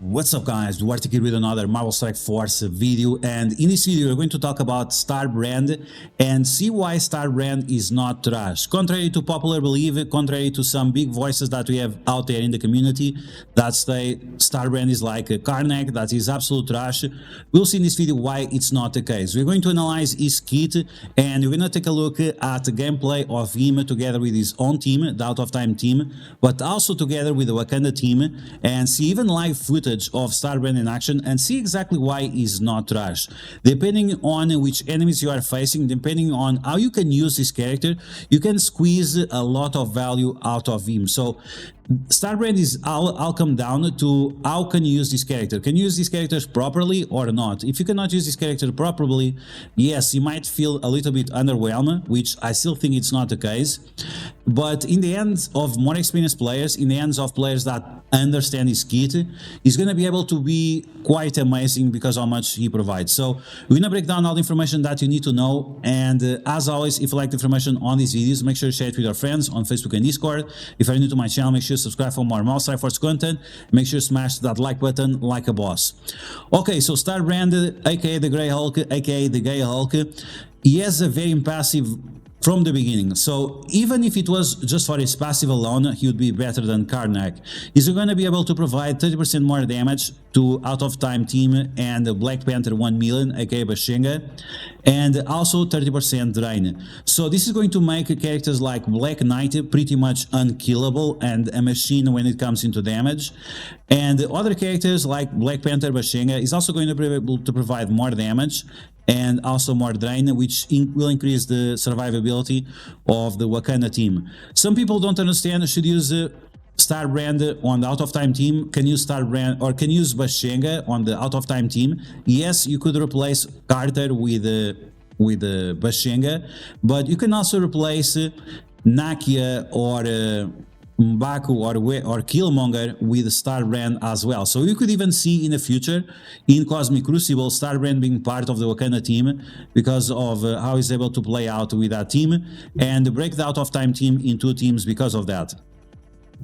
What's up guys, DuArktik here with another Marvel Strike Force video, and in this video we're going to talk about Starbrand and see why Starbrand is not trash. Contrary to popular belief, contrary to some big voices that we have out there in the community that say Starbrand is like a Karnak, that is absolute trash, we'll see in this video why it's not the case. We're going to analyze his kit and we're going to take a look at the gameplay of him together with his own team, the Out of Time team, but also together with the Wakanda team, and see even live footage of Starbrand in action and see exactly why he's not trash. Depending on which enemies you are facing, depending on how you can use this character, you can squeeze a lot of value out of him. So Starbrand is all come down to how can you use this character. Can you use these characters properly or not? If you cannot use this character properly, yes, you might feel a little bit underwhelmed, which I still think it's not the case. But in the hands of more experienced players, in the hands of players that understand his kit, he's going to be able to be quite amazing because how much he provides. So we're going to break down all the information that you need to know. And as always, if you like the information on these videos, make sure to share it with your friends on Facebook and Discord. If you're new to my channel, make sure to subscribe for more Marvel Strike Force content. Make sure to smash that like button like a boss. Okay, so Starbrand, aka the Grey Hulk, aka the Gay Hulk, he has a very impassive from the beginning. So even if it was just for his passive alone, he would be better than Karnak. He's going to be able to provide 30% more damage to Out of Time team and Black Panther 1 million, aka Bashenga, and also 30% drain. So this is going to make characters like Black Knight pretty much unkillable and a machine when it comes into damage. And other characters like Black Panther Bashenga is also going to be able to provide more damage and also more drain, which will increase the survivability of the Wakanda team. Some people don't understand, should use Starbrand on the Out of Time team, can use Starbrand or can use Bashenga on the Out of Time team. Yes, you could replace Carter with Bashenga, but you can also replace Nakia or Mbaku or Killmonger with Starbrand as well. So you could even see in the future in Cosmic Crucible Starbrand being part of the Wakanda team because of how he's able to play out with that team and break the Out of Time team in two teams because of that.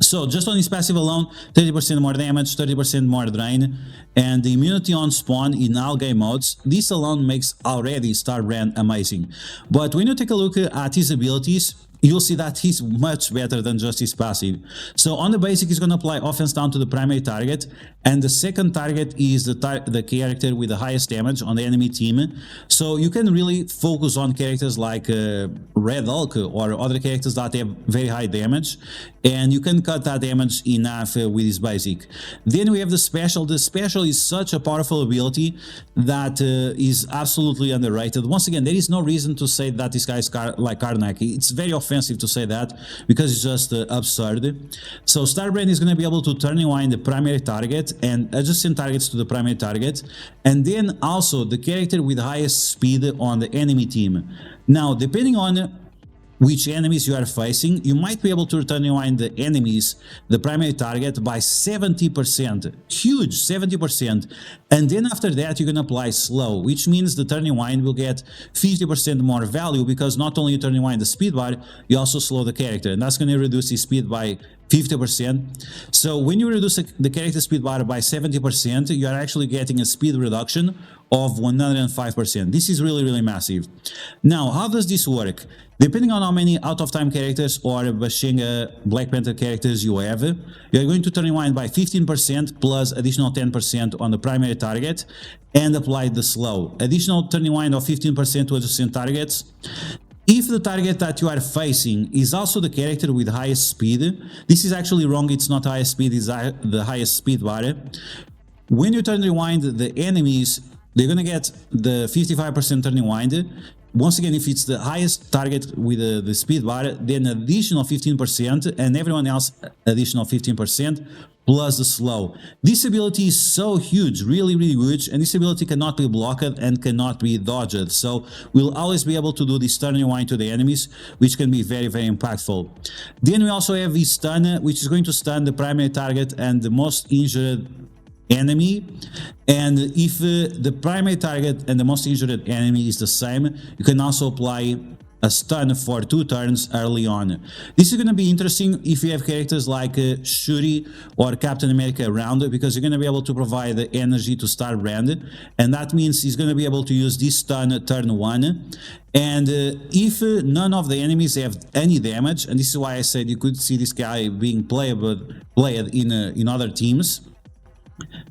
So just on his passive alone, 30% more damage, 30% more drain, and the immunity on spawn in all game modes, this alone makes already Starbrand amazing. But when you take a look at his abilities, you'll see that he's much better than just his passive. So on the basic, he's going to apply offense down to the primary target, and the second target is the character with the highest damage on the enemy team. So you can really focus on characters like Red Hulk or other characters that have very high damage, and you can cut that damage enough with his basic. Then we have the special. The special is such a powerful ability that is absolutely underrated. Once again, there is no reason to say that this guy is like Karnak. It's very offensive to say that because it's just absurd. So Starbrand is going to be able to turn rewind the primary target and adjacent targets to the primary target, and then also the character with the highest speed on the enemy team. Now, depending on which enemies you are facing, you might be able to turn rewind the enemies, the primary target, by 70%, huge 70%, and then after that you can apply slow, which means the turn rewind will get 50% more value because not only you turn rewind the speed bar, you also slow the character, and that's going to reduce his speed by 50%. So when you reduce the character speed bar by 70%, you are actually getting a speed reduction of 105%. This is really, really massive. Now, how does this work? Depending on how many Out of Time characters or Bashenga Black Panther characters you have, you are going to turn rewind by 15% plus additional 10% on the primary target and apply the slow. Additional turn rewind of 15% to adjacent targets. If the target that you are facing is also the character with highest speed, this is actually wrong, it's not highest speed, it's the highest speed bar. When you turn rewind the enemies, they're going to get the 55% turn rewind. Once again, if it's the highest target with the speed bar, then additional 15% and everyone else additional 15% plus the slow. This ability is so huge, really, really huge, and this ability cannot be blocked and cannot be dodged. So we'll always be able to do this turn rewind to the enemies, which can be very, very impactful. Then we also have this stun, which is going to stun the primary target and the most injured enemy, and if the primary target and the most injured enemy is the same, you can also apply a stun for 2 turns early on. This is going to be interesting if you have characters like Shuri or Captain America around, because you're going to be able to provide the energy to Starbrand, and that means he's going to be able to use this stun turn 1. And if none of the enemies have any damage, and this is why I said you could see this guy being played in other teams.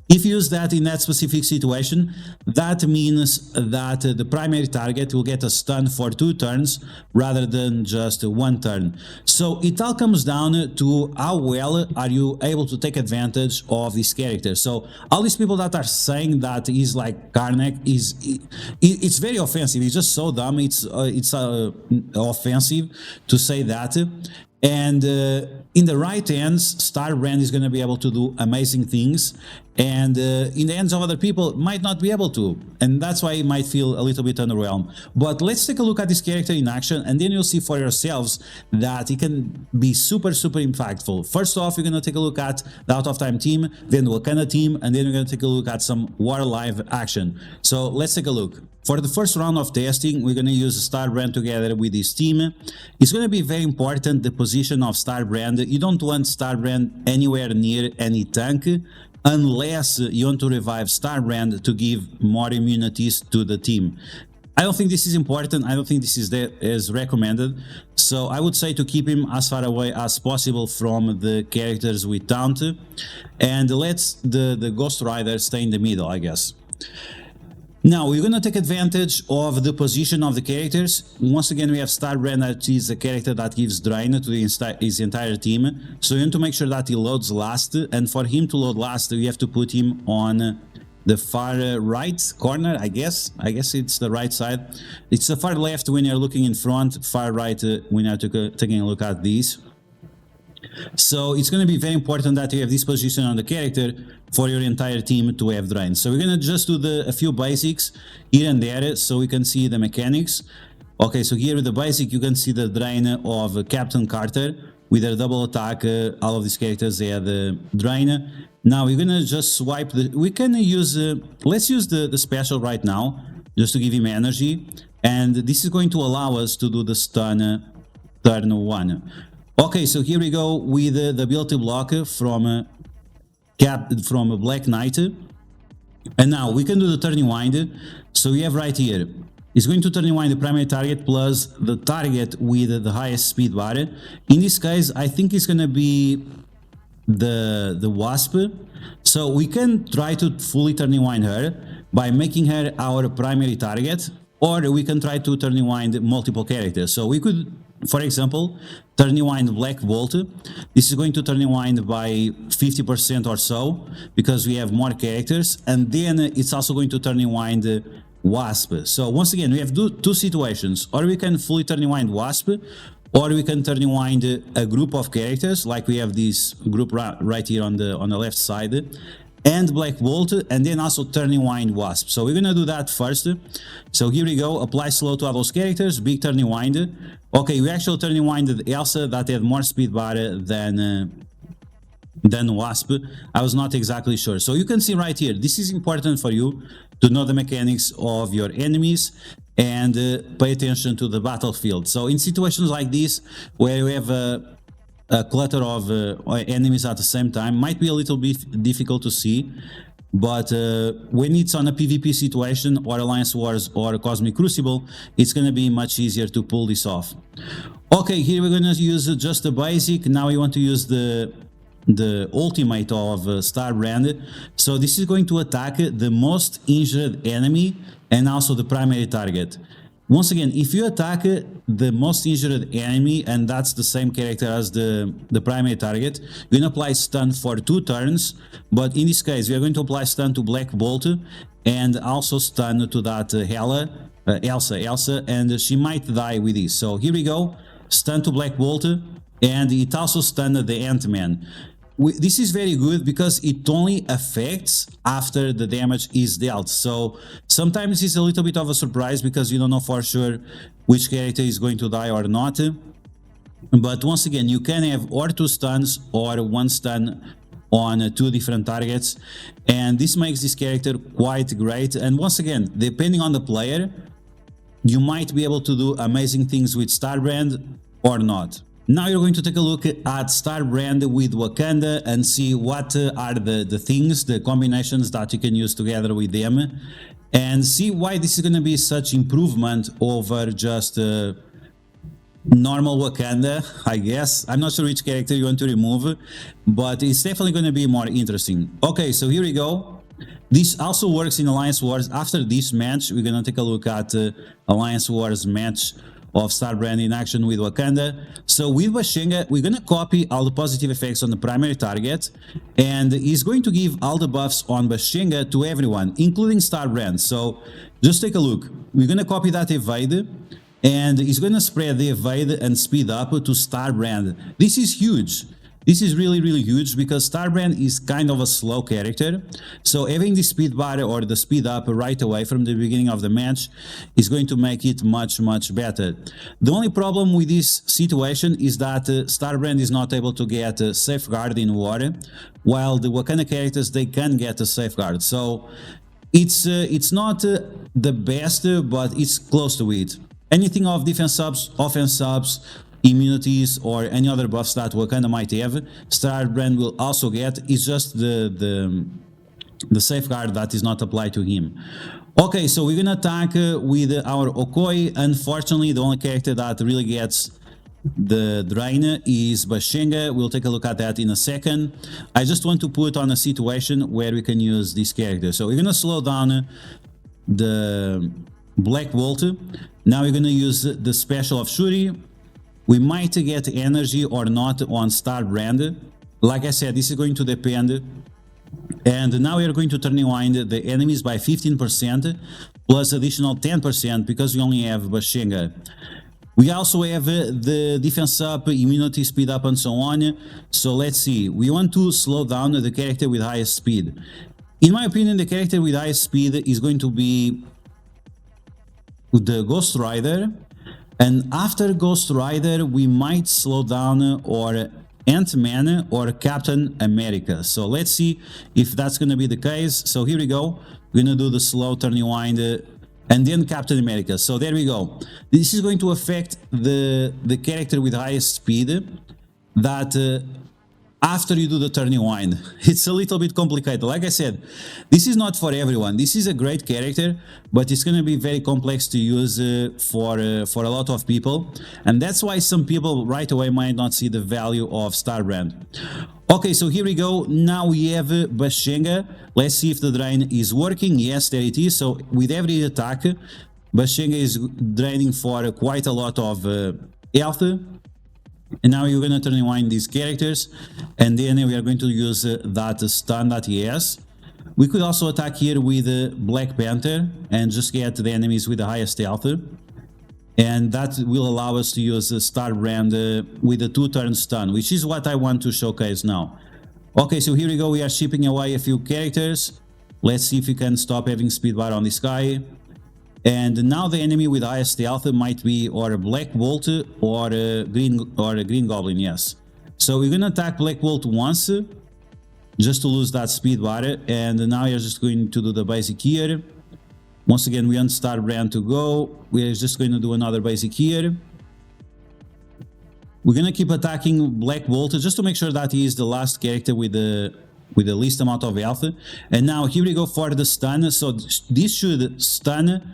If you use that in that specific situation, that means that the primary target will get a stun for 2 turns rather than just 1 turn. So it all comes down to how well are you able to take advantage of this character. So all these people that are saying that he's like Karnak, it's very offensive. It's just so dumb. It's offensive to say that. And in the right hands, Starbrand is going to be able to do amazing things, and in the hands of other people might not be able to, and that's why it might feel a little bit underwhelmed. But let's take a look at this character in action, and then you'll see for yourselves that it can be super impactful. First off, you're going to take a look at the Out of Time team, then the Wakanda team, and then we're going to take a look at some War Live action. So let's take a look. For the first round of testing, we're going to use Starbrand together with this team. It's going to be very important, the position of Starbrand. You don't want Starbrand anywhere near any tank, unless you want to revive Starbrand to give more immunities to the team. I don't think this is important. I don't think this is recommended. So I would say to keep him as far away as possible from the characters with taunt. And let's the Ghost Rider stay in the middle, I guess. Now, we're going to take advantage of the position of the characters. Once again, we have Starbrand, that is a character that gives drain to his entire team. So you want to make sure that he loads last. And for him to load last, we have to put him on the far right corner, I guess. I guess it's the right side. It's the far left when you're looking in front, far right when you're taking a look at these. So it's going to be very important that you have this position on the character for your entire team to have drain. So we're going to just do a few basics here and there so we can see the mechanics. Okay, so here with the basic you can see the drain of Captain Carter. With their double attack, all of these characters, they have the drain. Now we're going to just swipe we can use, let's use the special right now, just to give him energy. And this is going to allow us to do the stun turn 1. Okay, so here we go with the ability block from Black Knight. And now we can do the turning wind. So we have right here, it's going to turning wind the primary target plus the target with the highest speed bar. In this case, I think it's going to be the Wasp. So we can try to fully turning wind her by making her our primary target, or we can try to turning wind multiple characters. So we could, for example, turning wind Black Bolt. This is going to turning wind by 50% or so, because we have more characters, and then it's also going to turning wind Wasp. So once again, we have two situations, or we can fully turning wind Wasp, or we can turning wind a group of characters, like we have this group right here on the left side, and Black Bolt, and then also turning wind Wasp. So we're gonna do that first. So here we go, apply slow to all those characters, big turning wind. Okay, we actually turning winded Elsa, that had more speed bar than Wasp. I was not exactly sure. So you can see right here, this is important for you to know the mechanics of your enemies and pay attention to the battlefield. So in situations like this, where we have a clutter of enemies at the same time, might be a little bit difficult to see, but when it's on a PvP situation or Alliance Wars or Cosmic Crucible, it's going to be much easier to pull this off. Okay, here we're going to use just the basic. Now we want to use the ultimate of Starbrand. So this is going to attack the most injured enemy and also the primary target. Once again, if you attack the most injured enemy, and that's the same character as the primary target, you're going to apply stun for 2 turns, but in this case we are going to apply stun to Black Bolt and also stun to that Elsa, and she might die with this. So here we go, stun to Black Bolt, and it also stunned the Ant-Man. This is very good because it only affects after the damage is dealt. So sometimes it's a little bit of a surprise because you don't know for sure which character is going to die or not. But once again, you can have or 2 stuns or 1 stun on 2 different targets. And this makes this character quite great. And once again, depending on the player, you might be able to do amazing things with Starbrand or not. Now you're going to take a look at Starbrand with Wakanda and see what are the things, the combinations that you can use together with them, and see why this is going to be such improvement over just normal Wakanda, I guess. I'm not sure which character you want to remove, but it's definitely going to be more interesting. Okay, so here we go. This also works in Alliance Wars. After this match, we're going to take a look at Alliance Wars match of Starbrand in action with Wakanda. So with Bashenga, we're going to copy all the positive effects on the primary target, and he's going to give all the buffs on Bashenga to everyone, including Starbrand. So just take a look. We're going to copy that evade, and he's going to spread the evade and speed up to Starbrand. This is huge. This is really, really huge because Starbrand is kind of a slow character. So having the speed bar or the speed up right away from the beginning of the match is going to make it much, much better. The only problem with this situation is that Starbrand is not able to get a safeguard in war, while the Wakanda characters, they can get a safeguard. So it's not the best, but it's close to it. Anything of defense subs, offense subs, immunities, or any other buffs that Wakanda might have, Starbrand will also get. It's just the safeguard that is not applied to him. Okay, so we're gonna attack with our Okoi. Unfortunately, the only character that really gets the drain is Bashenga. We'll take a look at that in a second. I just want to put on a situation where we can use this character. So we're gonna slow down the Black Bolt. Now we're gonna use the special of Shuri. We might get energy or not on Starbrand. Like I said, this is going to depend. And now we are going to turn rewind the enemies by 15% plus additional 10% because we only have Bashenga. We also have the defense up, immunity, speed up, and so on. So let's see. We want to slow down the character with highest speed. In my opinion, the character with highest speed is going to be the Ghost Rider. And after Ghost Rider, we might slow down or Ant-Man or Captain America. So let's see if that's going to be the case. So here we go. We're going to do the slow turn rewind and then Captain America. So there we go. This is going to affect the character with highest speed that after you do the turn rewind. It's a little bit complicated. Like I said, this is not for everyone. This is a great character, but it's going to be very complex to use for a lot of people. And that's why some people right away might not see the value of Starbrand. Okay, so here we go. Now we have Bashenga. Let's see if the drain is working. Yes, there it is. So with every attack, Bashenga is draining for quite a lot of health. And now you're going to turn rewind these characters, and then we are going to use that stun that he has. We could also attack here with Black Panther and just get the enemies with the highest health. And that will allow us to use Starbrand with a 2-turn stun, which is what I want to showcase now. Okay, so here we go. We are shipping away a few characters. Let's see if we can stop having speed bar on this guy. And now the enemy with highest health might be or a Black Bolt or a Green Goblin, yes. So we're gonna attack Black Bolt once, just to lose that speed bar, and now you're just going to do the basic here. Once again, we want Starbrand to go. We're just going to do another basic here. We're gonna keep attacking Black Bolt just to make sure that he is the last character with the least amount of health. And now here we go for the stun. So this should stun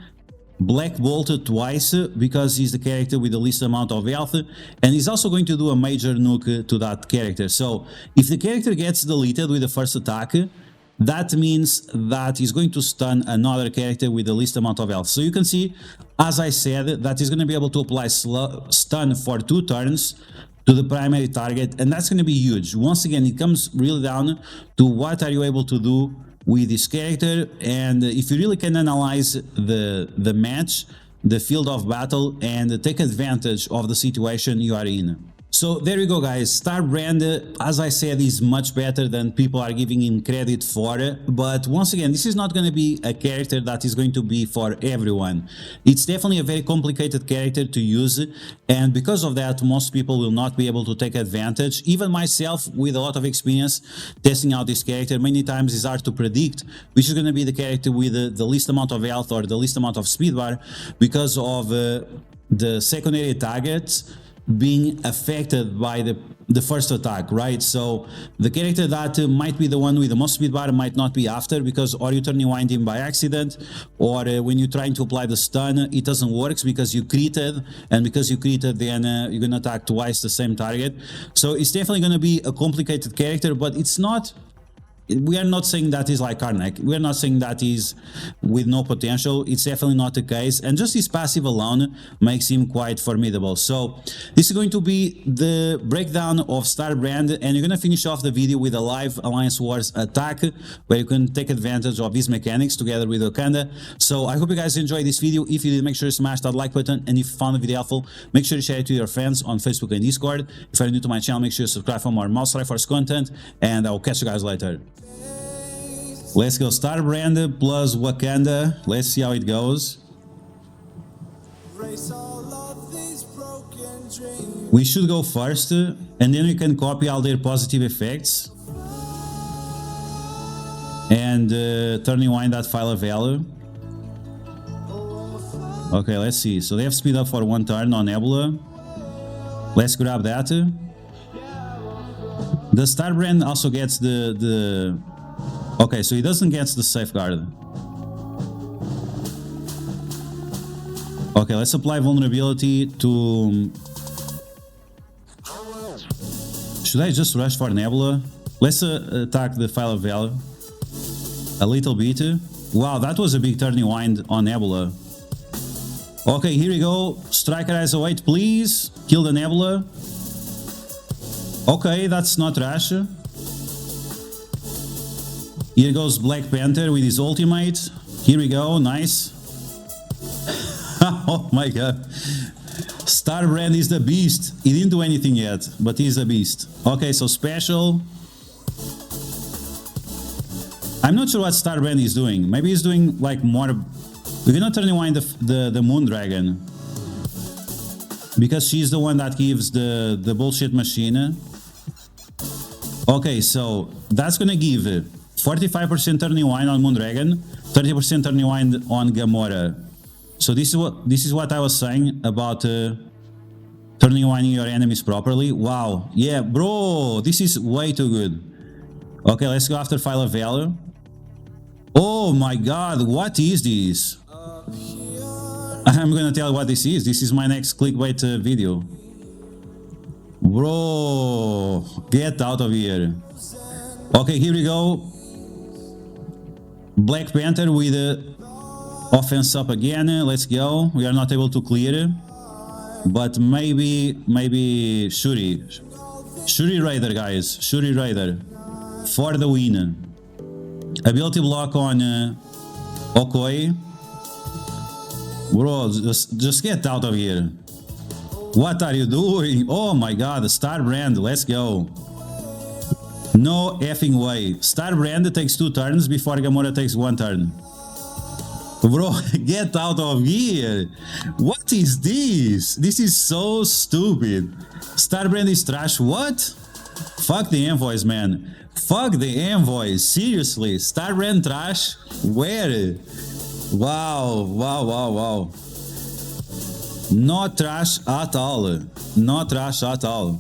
Black Bolt twice because he's the character with the least amount of health, and he's also going to do a major nuke to that character. So if the character gets deleted with the first attack, that means that he's going to stun another character with the least amount of health. So you can see, as I said, that he's going to be able to apply stun for 2 turns to the primary target, and that's going to be huge. Once again, it comes really down to what are you able to do with this character, and if you really can analyze the match, the field of battle, and take advantage of the situation you are in. So there you go, guys. Starbrand, as I said, is much better than people are giving him credit for. But once again, this is not going to be a character that is going to be for everyone. It's definitely a very complicated character to use, and because of that, most people will not be able to take advantage. Even myself, with a lot of experience testing out this character, many times it's hard to predict which is going to be the character with the least amount of health or the least amount of speed bar because of the secondary targets being affected by the first attack, right? So the character that might be the one with the most speed bar might not be after, because or you turn rewind him by accident, or when you're trying to apply the stun, it doesn't work because you crited, and because you crited, then you're gonna attack twice the same target. So it's definitely gonna be a complicated character, but it's not. We are not saying that is like Karnak. We are not saying that is with no potential. It's definitely not the case. And just his passive alone makes him quite formidable. So this is going to be the breakdown of Starbrand. And you're going to finish off the video with a live Alliance Wars attack, where you can take advantage of these mechanics together with Wakanda. So I hope you guys enjoyed this video. If you did, make sure to smash that like button. And if you found the video helpful, make sure to share it to your friends on Facebook and Discord. If you're new to my channel, make sure to subscribe for more Mouse Force content. And I will catch you guys later. Let's go Starbrand plus Wakanda. Let's see how it goes. We should go first, and then we can copy all their positive effects. And turn rewind that file of value. Okay, let's see. So they have speed up for 1 turn on Nebula. Let's grab that. The Starbrand also gets the okay, so he doesn't get the safeguard. Okay, let's apply vulnerability to... Should I just rush for Nebula? Let's attack the file of value a little bit. Wow, that was a big turning wind on Nebula. Okay, here we go. Striker eyes await, please. Kill the Nebula. Okay, that's not rash. Here goes Black Panther with his ultimate. Here we go, nice. Oh my god. Starbrand is the beast. He didn't do anything yet, but he's a beast. Okay, so special. I'm not sure what Starbrand is doing. Maybe he's doing like more... We're gonna turn rewind the Moon Dragon, because she's the one that gives the bullshit machine. Okay, so that's gonna give 45% turn rewind on Moon Dragon, 30% turn rewind on Gamora. So this is what I was saying about turning rewinding your enemies properly. Wow, yeah, bro, this is way too good. Okay, let's go after file of value. Oh my god, what is this? I'm gonna tell you what this is. This is my next clickbait video. Bro, get out of here. Okay, here we go. Black Panther with the offense up again. Let's go. We are not able to clear, but maybe Shuri Raider, guys. Shuri Raider for the win. Ability block on Okoye. Bro, just get out of here. What are you doing? Oh my god, Starbrand, let's go. No effing way. Starbrand takes 2 turns before Gamora takes 1 turn. Bro, get out of here. What is this? This is so stupid. Starbrand is trash. What? Fuck the envoys, man. Fuck the envoys. Seriously. Starbrand trash? Where? Wow. Not trash at all. Not trash at all.